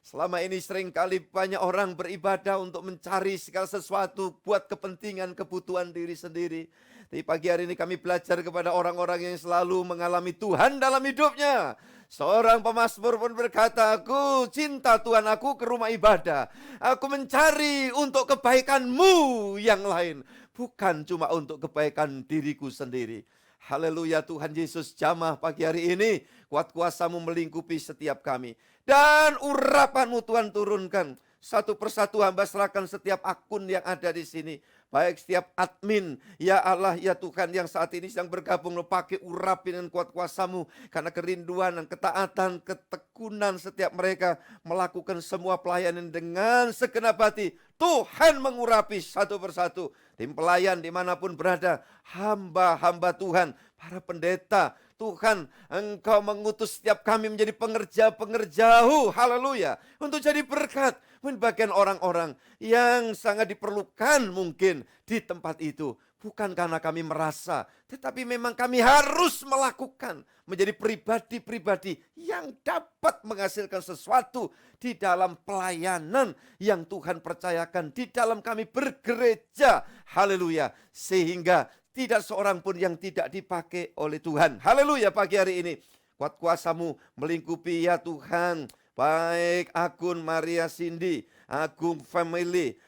Selama ini seringkali banyak orang beribadah untuk mencari segala sesuatu buat kepentingan, kebutuhan diri sendiri. Tapi pagi hari ini kami belajar kepada orang-orang yang selalu mengalami Tuhan dalam hidupnya. Seorang pemazmur pun berkata, aku cinta Tuhan, aku ke rumah ibadah. Aku mencari untuk kebaikan-Mu yang lain, bukan cuma untuk kebaikan diriku sendiri. Haleluya. Tuhan Yesus, jamah pagi hari ini, kuat kuasa-Mu melingkupi setiap kami. Dan urapan-Mu Tuhan turunkan. Satu persatu hamba serahkan setiap akun yang ada di sini. Baik setiap admin, ya Allah, ya Tuhan, yang saat ini sedang bergabung, pakai urapi dengan kuat kuasa-Mu. Karena kerinduan dan ketaatan, ketekunan setiap mereka melakukan semua pelayanan dengan segenap hati. Tuhan mengurapi satu persatu. Tim pelayan dimanapun berada, hamba-hamba Tuhan, para pendeta, Tuhan, Engkau mengutus setiap kami menjadi pengerja-pengerja-Mu, haleluya, untuk jadi berkat bagian orang-orang yang sangat diperlukan mungkin di tempat itu. Bukan karena kami merasa, tetapi memang kami harus melakukan, menjadi pribadi-pribadi yang dapat menghasilkan sesuatu di dalam pelayanan yang Tuhan percayakan di dalam kami bergereja, haleluya, sehingga tidak seorang pun yang tidak dipakai oleh Tuhan. Haleluya. Pagi hari ini kuat kuasa-Mu melingkupi ya Tuhan. Baik akun Maria Cindy, Agung Family,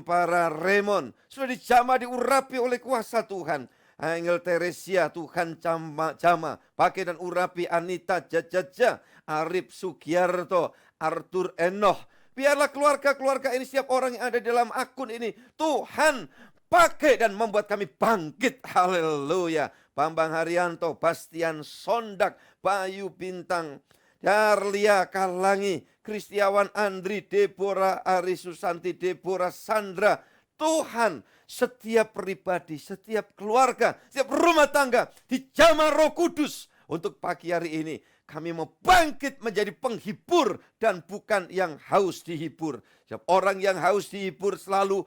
para Raymond, sudah dijamah, diurapi oleh kuasa Tuhan. Angel Teresia, Tuhan jama, pakai dan urapi Anita Jajaja, Arif Sugiarto, Arthur Enoh. Biarlah keluarga-keluarga ini, setiap orang yang ada dalam akun ini, Tuhan pakai dan membuat kami bangkit. Haleluya. Bambang Haryanto, Bastian Sondak, Bayu Bintang, Darlia Kalangi, Kristiawan Andri, Deborah Ari Susanti, Deborah Sandra. Tuhan, setiap pribadi, setiap keluarga, setiap rumah tangga dijamah Roh Kudus. Untuk pagi hari ini kami mau bangkit menjadi penghibur dan bukan yang haus dihibur. Setiap orang yang haus dihibur selalu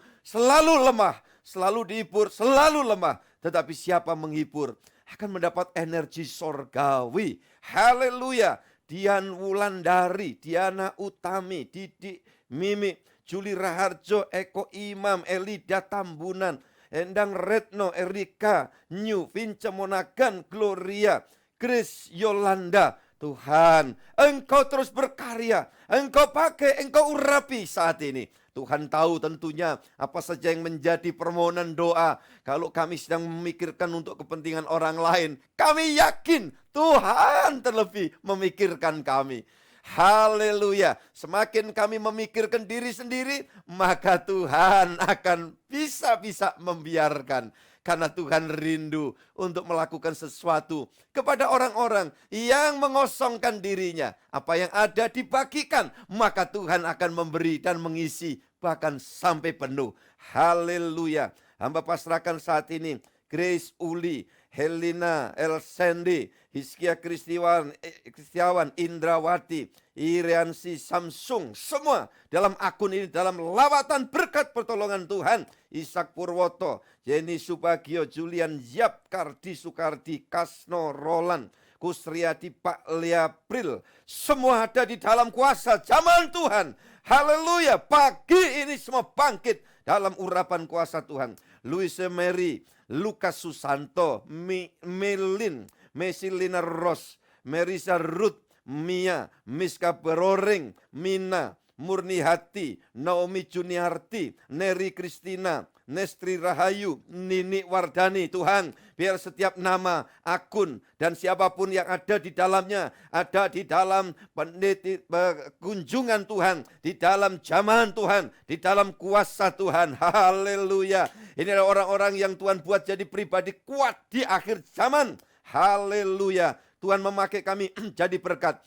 lemah, selalu dihibur, selalu lemah. Tetapi siapa menghibur akan mendapat energi sorgawi. Haleluya. Dian Wulandari, Diana Utami, Didi Mimi, Juli Raharjo, Eko Imam, Elida Tambunan, Endang Retno, Erika, New, Vince Monagan, Gloria, Chris Yolanda. Tuhan, Engkau terus berkarya, Engkau pakai, Engkau urapi saat ini. Tuhan tahu tentunya apa saja yang menjadi permohonan doa. Kalau kami sedang memikirkan untuk kepentingan orang lain, kami yakin Tuhan terlebih memikirkan kami. Haleluya. Semakin kami memikirkan diri sendiri, maka Tuhan akan bisa-bisa membiarkan. Karena Tuhan rindu untuk melakukan sesuatu kepada orang-orang yang mengosongkan dirinya. Apa yang ada dibagikan, maka Tuhan akan memberi dan mengisi bahkan sampai penuh. Haleluya. Hamba pasrahkan saat ini Grace Uli, Helena Elsendi, Hizkia Kristiawan, Indrawati, Iriansi Samsung, semua dalam akun ini, dalam lawatan berkat pertolongan Tuhan. Ishak Purwoto, Jenny Subagio, Julian Yap, Kardi Sukardi, Kasno Roland, Kusriyadi, Pak Liapril, semua ada di dalam kuasa zaman Tuhan. Haleluya. Pagi ini semua bangkit dalam urapan kuasa Tuhan. Louise Mary, Lukas Susanto, Melin, Mesilina Ros, Merisa Ruth, Mia, Miska Beroring, Mina, Murni Hati, Naomi Juniarti, Neri Kristina, Nestri Rahayu, Nini Wardani. Tuhan, biar setiap nama, akun, dan siapapun yang ada di dalamnya, ada di dalam kunjungan Tuhan, di dalam jamahan Tuhan, di dalam kuasa Tuhan. Haleluya. Ini adalah orang-orang yang Tuhan buat jadi pribadi kuat di akhir zaman. Haleluya. Tuhan memakai kami jadi berkat.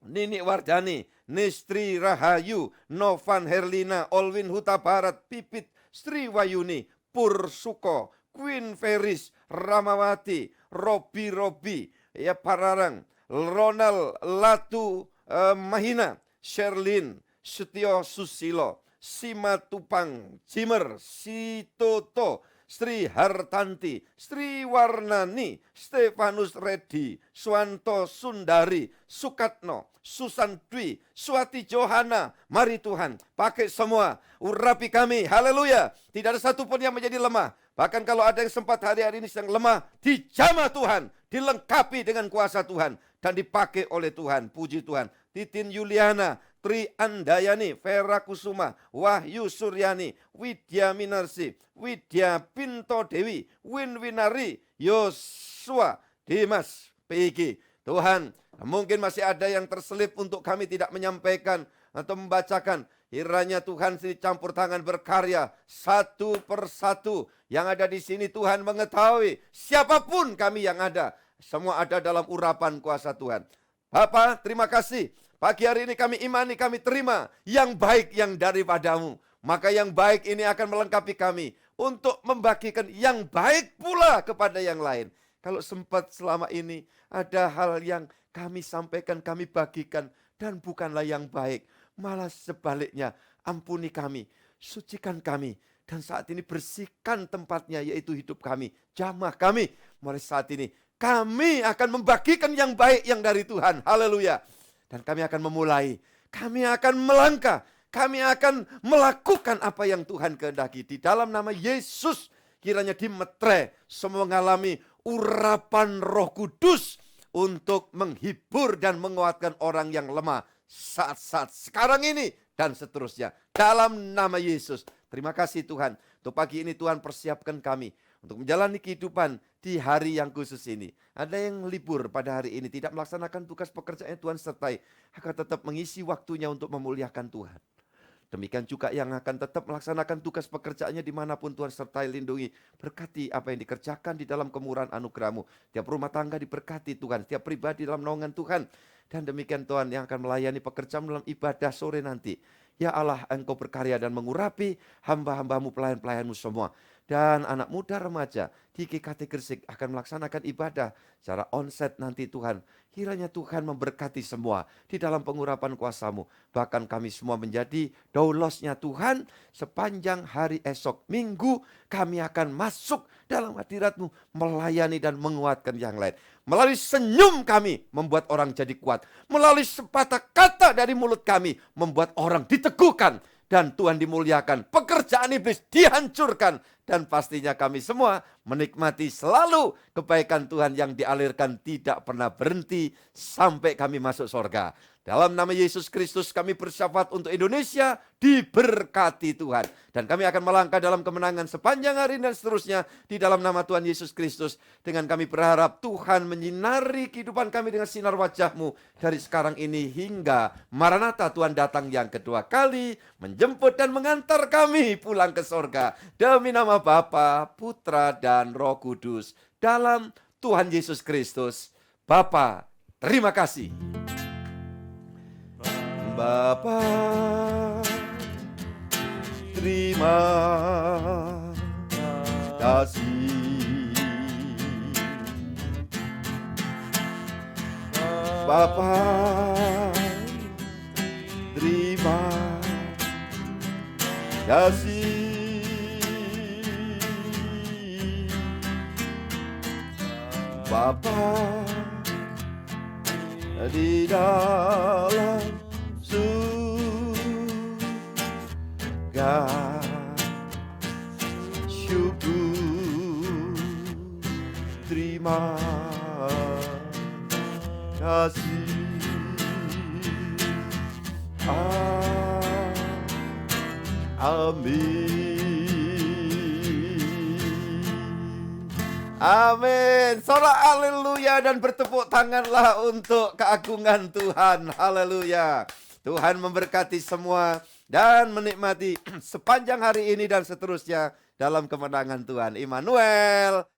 Nini Wardani, Nestri Rahayu, Novan Herlina, Olwin Huta Barat, Pipit, Sri Wayuni, Pur Suko, Queen Feris, Ramawati, Robi, ya Pararang, Ronald Latu Mahina, Sherlyn, Setio Susilo, Sima Tupang, Jimer, Sitoto, Sri Hartanti, Sri Warnani, Stefanus Reddy, Swanto Sundari, Sukatno, Susan Dwi, Swati Johana. Mari Tuhan, pakai semua, urapi kami, haleluya. Tidak ada satupun yang menjadi lemah. Bahkan kalau ada yang sempat hari-hari ini sedang lemah, dijamah Tuhan, dilengkapi dengan kuasa Tuhan, dan dipakai oleh Tuhan. Puji Tuhan. Titin Yuliana, Tri Andayani, Vera Kusuma, Wahyu Suryani, Widya Minarsi, Widya Pinto Dewi, Win Winari, Yosua, Dimas, Pegi. Tuhan, mungkin masih ada yang terselip untuk kami tidak menyampaikan atau membacakan. Kiranya Tuhan sini campur tangan berkarya satu persatu. Yang ada di sini Tuhan mengetahui siapapun kami yang ada. Semua ada dalam urapan kuasa Tuhan. Bapa, terima kasih. Pagi hari ini kami imani, kami terima yang baik yang daripadamu. Maka yang baik ini akan melengkapi kami untuk membagikan yang baik pula kepada yang lain. Kalau sempat selama ini ada hal yang kami sampaikan, kami bagikan, dan bukanlah yang baik. Malah sebaliknya, ampuni kami, sucikan kami. Dan saat ini bersihkan tempatnya, yaitu hidup kami. Jamah kami. Mulai saat ini, kami akan membagikan yang baik yang dari Tuhan. Haleluya. Dan kami akan memulai, kami akan melangkah, kami akan melakukan apa yang Tuhan kehendaki. Di dalam nama Yesus, kiranya dimetre semua mengalami urapan Roh Kudus untuk menghibur dan menguatkan orang yang lemah saat-saat sekarang ini dan seterusnya. Dalam nama Yesus, terima kasih Tuhan. Untuk pagi ini Tuhan persiapkan kami untuk menjalani kehidupan di hari yang khusus ini. Ada yang libur pada hari ini, tidak melaksanakan tugas pekerjaan Tuhan sertai, akan tetap mengisi waktunya untuk memuliakan Tuhan. Demikian juga yang akan tetap melaksanakan tugas pekerjaannya dimanapun Tuhan sertai, lindungi. Berkati apa yang dikerjakan di dalam kemurahan anugerah-Mu. Tiap rumah tangga diberkati Tuhan, tiap pribadi dalam naungan Tuhan. Dan demikian Tuhan yang akan melayani pekerjaan dalam ibadah sore nanti. Ya Allah, Engkau berkarya dan mengurapi hamba-hambamu, pelayan-pelayanmu semua. Dan anak muda remaja di GKT Gresik akan melaksanakan ibadah secara onset nanti Tuhan. Kiranya Tuhan memberkati semua di dalam pengurapan kuasa-Mu. Bahkan kami semua menjadi doulosnya Tuhan sepanjang hari esok. Minggu kami akan masuk dalam hadirat-Mu, melayani dan menguatkan yang lain. Melalui senyum kami membuat orang jadi kuat. Melalui sepatah kata dari mulut kami membuat orang diteguhkan. Dan Tuhan dimuliakan, pekerjaan iblis dihancurkan. Dan pastinya kami semua menikmati selalu kebaikan Tuhan yang dialirkan tidak pernah berhenti sampai kami masuk surga. Dalam nama Yesus Kristus kami bersyafaat untuk Indonesia diberkati Tuhan. Dan kami akan melangkah dalam kemenangan sepanjang hari dan seterusnya di dalam nama Tuhan Yesus Kristus. Dengan kami berharap Tuhan menyinari kehidupan kami dengan sinar wajah-Mu dari sekarang ini hingga Maranatha Tuhan datang yang kedua kali, menjemput dan mengantar kami pulang ke surga. Demi nama Bapa, Putra, dan Roh Kudus. Dalam Tuhan Yesus Kristus. Bapa, terima kasih. Bapa, terima kasih. Bapa, terima kasih. Bapa, di dalam surga, syukur, terima kasih. Amin. Amin. Sorak haleluya dan bertepuk tanganlah untuk keagungan Tuhan. Haleluya. Tuhan memberkati semua dan menikmati sepanjang hari ini dan seterusnya dalam kemenangan Tuhan. Immanuel.